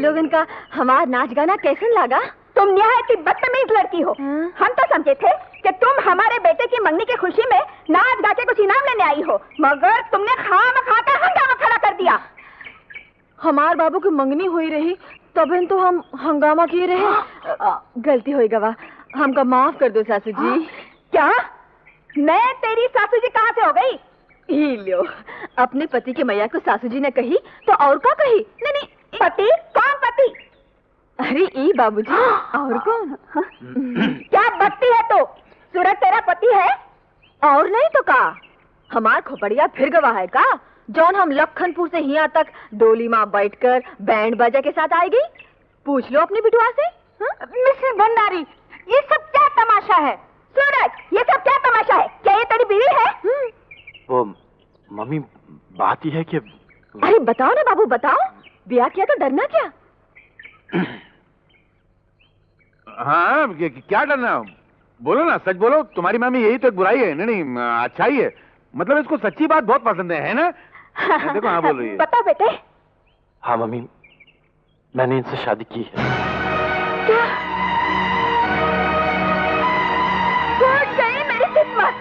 लोगन का हमारा नाच गाना कैसन लगा? तुम निहायत ही बदतमीज लड़की हो। हम तो समझे थे कि तुम हमारे बेटे की मंगनी की खुशी में नाच गा के कुछ इनाम लेने आई हो, मगर तुमने खामखा का हंगामा खड़ा कर दिया। हमार बाबू की मंगनी हुई रही तब तो हम हंगामा किए रहे। गलती हुई गवा, हमका माफ कर दो सासू जी। क्या मैं तेरी सासू जी कहाँ से हो गई? ही लो, अपने पति की मैया को सासू जी ने कही तो और क्या कही? नहीं, पति? कौन पति? अरे ई बाबूजी, और कौन? क्या बत्ती है तो? सूरज तेरा पति है? और नहीं तो का, हमार खोपड़िया फिर गवा है का, जौन हम लखनपुर से यहाँ तक डोली माँ बैठकर बैंड बाजा के साथ आएगी? पूछ लो अपनी बिटुआ से। मिसेस भंडारी, ये सब क्या तमाशा है? सूरज, ये सब क्या तमाशा है? क्या ये तेरी बीवी है? वो मम्मी, बात ही है कि... अरे बताओ ना बाबू, बताओ। ब्याह किया तो डरना क्या? हाँ, क्या डरना? बोलो ना, सच बोलो। तुम्हारी मामी यही तो एक बुराई है। नहीं नहीं, अच्छाई है। मतलब इसको सच्ची बात बहुत पसंद है ना? देखो, हाँ बोल रही है। बताओ बेटे। हाँ मम्मी, मैंने इनसे शादी की है। क्या? फूट गई मेरी किस्मत।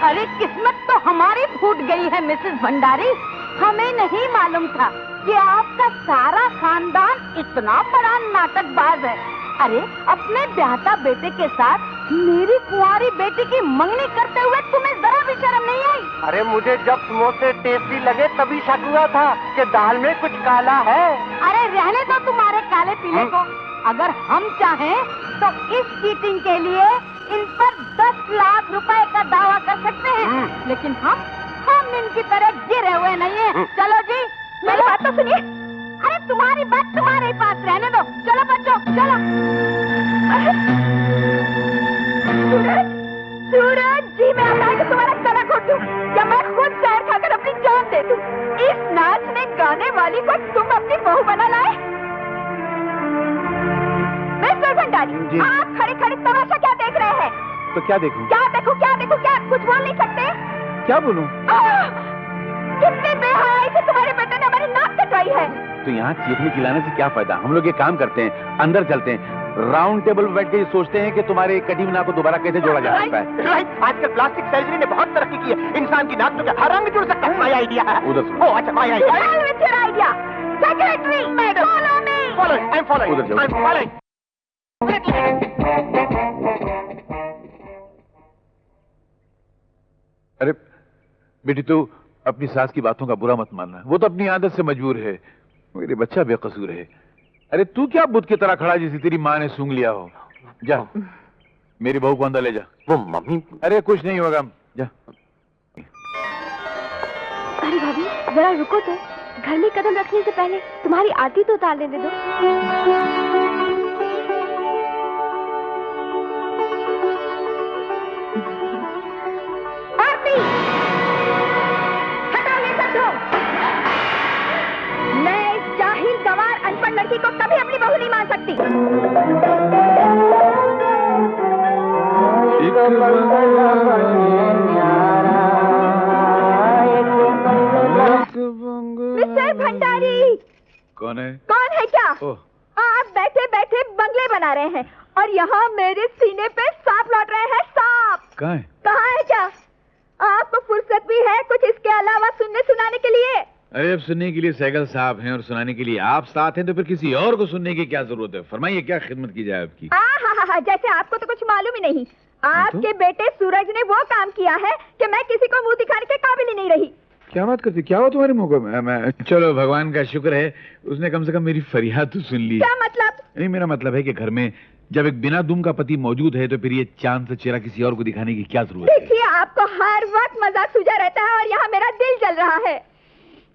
अरे किस्मत तो हमारी फूट गई है मिसेस भंडारी। हमें नहीं मालूम था कि आपका सारा खानदान इतना बड़ा नाटकबाज है। अरे अपने ब्याहता बेटे के साथ मेरी कुंवारी बेटी की मंगनी करते हुए तुम्हें जरा भी शर्म नहीं आई? अरे मुझे जब समोसे टेस्टी लगे तभी शक हुआ था कि दाल में कुछ काला है। अरे रहने दो तुम्हारे काले पीले को। अगर हम चाहें तो इस चीटिंग के लिए इन पर 10 लाख रुपए का दावा कर सकते हैं, लेकिन हम इनकी तरह गिरे हुए नहीं हैं। चलो जी, मेरी बात तो सुनिए। अरे तुम्हारी बात तुम्हारे पास रहने दो। चलो बच्चों, चलो। सूरज, सूरज जी, मैं आता है कि तुम्हारा गला घोट दूं या मैं खुद जहर खाकर अपनी जान दे दूं। इस नाचने गाने वाली को तुम अपनी बहू बना लाए? मिस्टर भंडारी, आप खड़े खड़े तमाशा क्या देख रहे हैं? तो क्या देखूं? क्या देखो, क्या देखो, क्या कुछ बोल नहीं सकते? क्या बोलूं? कितने बेहयाई से तुम्हारे बेटे ने हमारी नाक कटवाई है। तो यहाँ चीखने चिल्लाने से क्या फायदा? हम लोग ये काम करते हैं, अंदर चलते हैं, राउंड टेबल पर बैठ के ये सोचते हैं कि तुम्हारे कटी हुई नाक को दोबारा कैसे जोड़ा जा सकता है। राइट, आजकल प्लास्टिक सर्जरी ने बहुत तरक्की की है। इंसान की नाक तो हर रंग जुड़ सकता है। माय आइडिया है। उधर सुनो। ओह अच्छा, my idea. Secretary, madam, follow me. Following, I am following. उधर जाओ। I am following. अरे बेटी, तू अपनी सास की बातों का बुरा मत मानना। वो तो अपनी आदत से मजबूर है। मेरे बच्चा बेकसूर है। अरे तू क्या बुत की तरह खड़ा जैसे तेरी माँ ने सूंघ लिया हो? जा, मेरी बहू को अंदर ले जा। वो मम्मी... अरे कुछ नहीं होगा, जा। अरे भाभी, जरा रुको तो। घर में कदम रखने से पहले तुम्हारी आरती तो उतार लेने दो। आरती, हटाओ ये सब लोग। मैं इस जाहिल गंवार अनपढ़ लड़की को कभी अपनी बहू नहीं मान सकती। मिस्टर भंडारी। कौन है? कौन है क्या? आप बैठे बैठे बंगले बना रहे हैं और यहाँ मेरे सीने पे सांप लौट रहे हैं। सांप कहाँ है? कहाँ है क्या? आपको फुर्सत भी है कुछ इसके अलावा सुनने सुनाने के लिए? अरे अब सुनने के लिए सैकल साहब हैं और सुनाने के लिए आप साथ हैं, तो फिर किसी और को सुनने की क्या जरूरत है? फरमाइए, क्या खिदमत की जाए आपकी? हाँ, जैसे आपको तो कुछ मालूम ही नहीं। आपके बेटे सूरज ने वो काम किया है कि मैं किसी को मुंह दिखाने के काबिल ही नहीं रही। क्या बात करती? क्या हुआ तुम्हारे मुंह को? चलो भगवान का शुक्र है, उसने कम से कम मेरी फरियाद तो सुन ली। क्या मतलब? नहीं, मेरा मतलब है कि घर में जब एक बिना दुम का पति मौजूद है तो फिर ये चांद से चेहरा किसी और को दिखाने की क्या जरूरत है? देखिए, आपको हर वक्त मजाक सूझा रहता है और यहाँ मेरा दिल जल रहा है।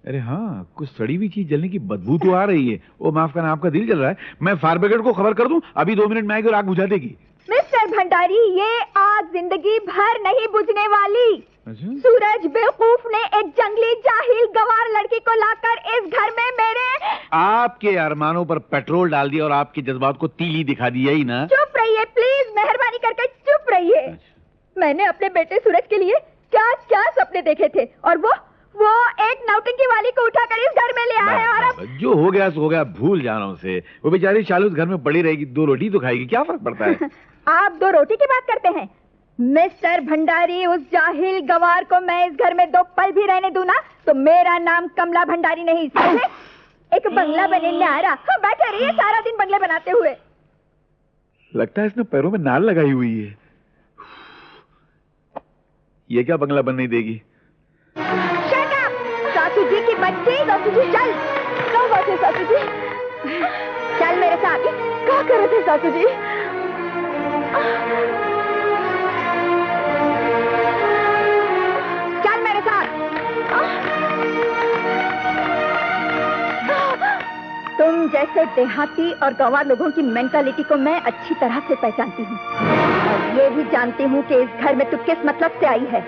अरे हाँ, कुछ सड़ी हुई चीज जलने की बदबू तो आ रही है। वो माफ करना, आपका दिल जल रहा है। मैं फायर ब्रिगेड को खबर कर दूं, अभी 2 मिनट में आएगी और आग बुझा देगी। मिस्टर भंडारी, ये आग जिंदगी भर नहीं बुझने वाली। अच्छा? सूरज बेवकूफ ने एक जंगली जाहिल गंवार लड़की को लाकर इस घर में मेरे आपके अरमानों पर पेट्रोल डाल दिया और आपके जज्बात को तीली दिखा दी, यही ना? चुप रहिए प्लीज, मेहरबानी करके चुप रहिए। मैंने अपने बेटे सूरज के लिए क्या क्या सपने देखे थे और वो एक नौटंकी वाली को उठाकर इस घर में ले आए और अब जो हो गया सो हो गया, भूल जाना उसे। वो बेचारी शालू उस घर में पड़ी रहेगी, 2 रोटी तो खाएगी, क्या फर्क पड़ता है? आप 2 रोटी की बात करते हैं? मिस्टर भंडारी, उस जाहिल गवार को मैं इस घर में 2 पल भी रहने दूं ना तो मेरा नाम कमला भंडारी नहीं, समझे? एक बंगला बनने आ रहा, बैठे रहिए सारा दिन बंगले बनाते हुए। लगता है इसने पैरों में नाल लगाई हुई है। ये क्या बंगला बन नहीं देगी? Shut up! सासू जी की बच्ची, सासू जी चल। क्या बात है सासू जी? चल मेरे साथ। क्या कर रहे थे सासू जी? चल मेरे साथ। तुम जैसे देहाती और गंवार लोगों की मेंटालिटी को मैं अच्छी तरह से पहचानती हूँ और ये भी जानती हूँ कि इस घर में तू किस मतलब से आई है।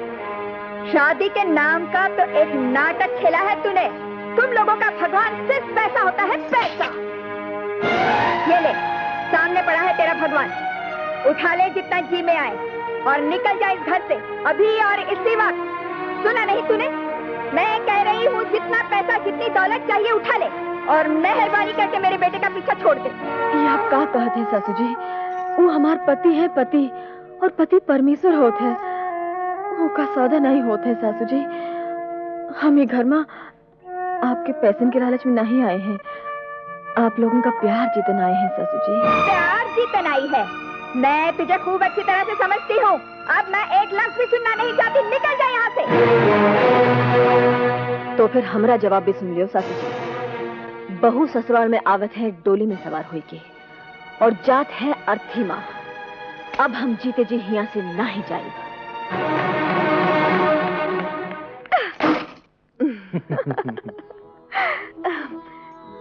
शादी के नाम का तो एक नाटक खेला है तूने। तुम लोगों का भगवान सिर्फ पैसा होता है, पैसा। ये ले, सामने पड़ा है तेरा भगवान। उठा ले जितना जी में आए और निकल जा इस घर से अभी और इसी वक्त। सुना नहीं तूने? मैं कह रही हूँ जितना पैसा जितनी दौलत चाहिए उठा ले और मेहरबानी करके मेरे बेटे का पीछा छोड़ दे। ये आप क्या कहते हैं सासू जी? वो हमार पति है, पति, और पति परमेश्वर होते हैं, वो का सौदा नहीं होते सासू जी। हम ये घर में आपके पैसे के लालच में नहीं आए हैं, आप लोगों का प्यार जीतन आए हैं सासू जी। प्यार जीतन आई है? मैं तुझे खूब अच्छी तरह से समझती हूँ। अब मैं एक लफ्ज भी सुनना नहीं चाहती, निकल जा यहाँ से। तो फिर हमरा जवाब भी सुन लियो सासू जी। बहू ससुराल में आवत है डोली में सवार हुई के और जात है अर्थी माँ। अब हम जीते जी यहाँ से ना ही जाए।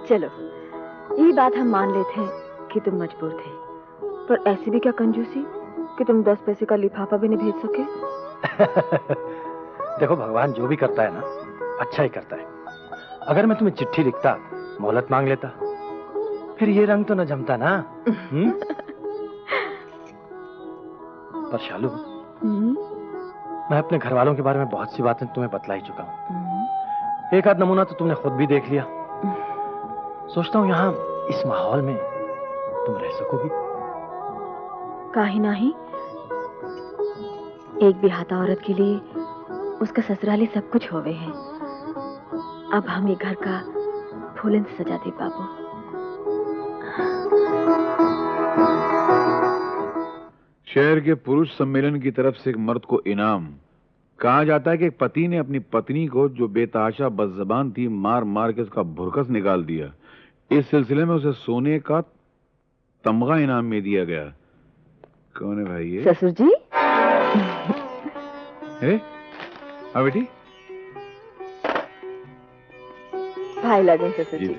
चलो, ये बात हम मान लेते हैं कि तुम मजबूर थे, पर ऐसी भी क्या कंजूसी कि तुम 10 पैसे का लिफाफा भी नहीं भेज सके? देखो, भगवान जो भी करता है ना, अच्छा ही करता है। अगर मैं तुम्हें चिट्ठी लिखता, मोहलत मांग लेता, फिर ये रंग तो न जमता ना। पर शालू, मैं अपने घर वालों के बारे में बहुत सी बातें तुम्हें बतला ही चुका हूँ। एक आध नमूना तो तुमने खुद भी देख लिया। सोचता हूँ यहाँ इस माहौल में तुम रह सकोगी। काहे नहीं? एक बिहाता औरत के लिए उसका ससुराली सब कुछ होवे है। अब हम ये घर का फूलन से सजा दे बाबू। शहर के पुरुष सम्मेलन की तरफ से एक मर्द को इनाम। कहा जाता है कि एक पति ने अपनी पत्नी को, जो बेतहाशा बदजबान थी, मार मार के उसका भुरकस निकाल दिया। इस सिलसिले में उसे सोने का तमगा इनाम में दिया गया। कौन है भाई ये? ससुर जी। हाँ बेटी। भाई लगन ससुर जी,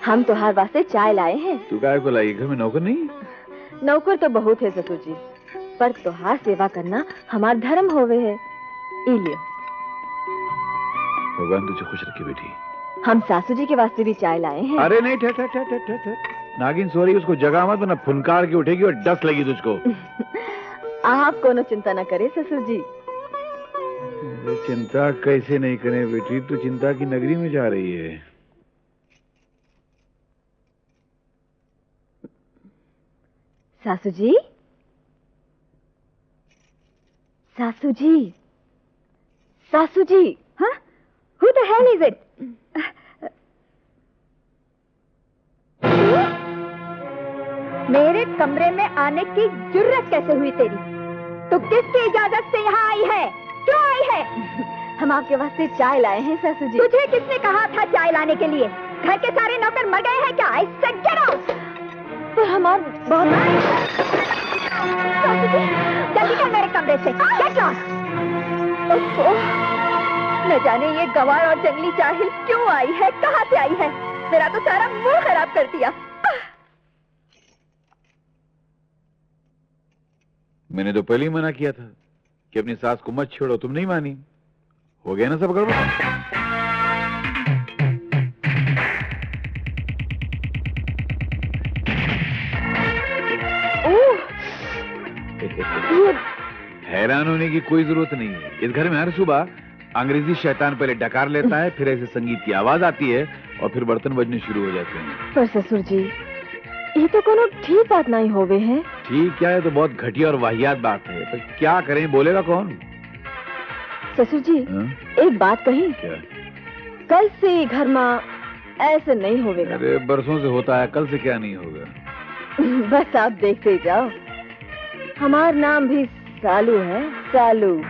हम तुम्हारे वास्ते चाय लाए हैं। तू काय को लाई? घर में नौकर नहीं? नौकर तो बहुत है ससुर जी, पर तुहार सेवा करना हमार धर्म होवे है। ई लियो। भगवान तुझे खुश रखे बेटी। हम सासू जी के वास्ते भी चाय लाए हैं। अरे नहीं, ठहर ठहर ठहर ठहर ठहर। नागिन सॉरी, उसको जगह मत, वरना फुनकार के उठेगी और डस लगी तुझको। आप कोनो चिंता न करे ससुर जी। चिंता कैसे नहीं करें बेटी, तू चिंता की नगरी में जा रही है। सासू जी, सासू जी, सासू जी। हाँ? Who the hell is it? मेरे कमरे में आने की जुर्रत कैसे हुई तेरी? तू किसकी इजाजत से यहाँ आई है? क्यों आई है? हम आपके वास्ते चाय लाए हैं सासू जी। तुझे किसने कहा था चाय लाने के लिए? घर के सारे नौकर मर गए हैं क्या? I said get out! पर हमार बहुत सासू जी, जल्दी कर मेरे कमरे से। Get out! ओहो, न जाने ये गवार और जंगली जाहिल क्यों आई है, कहाँ से आई है? मेरा तो सारा मुंह खराब कर दिया। मैंने तो पहले ही मना किया था कि अपनी सास को मत छोड़ो, तुम नहीं मानी। हो गया ना सब गड़बड़। हैरान होने की कोई जरूरत नहीं है। इस घर में हर सुबह अंग्रेजी शैतान पहले डकार लेता है, फिर ऐसे संगीत की आवाज आती है और फिर बर्तन बजने शुरू हो जाते हैं। पर ससुर जी, ये तो कोनो ठीक बात नहीं होवे है। ठीक क्या है, तो बहुत घटिया और वाहियात बात है। पर क्या करें, बोलेगा कौन? ससुर जी, एक बात कही, क्या? कल से घर में ऐसे नहीं होवेगा। अरे बरसों से होता है, कल से क्या नहीं होगा। बस आप देखते जाओ, हमार नाम भी सालू है, सालू।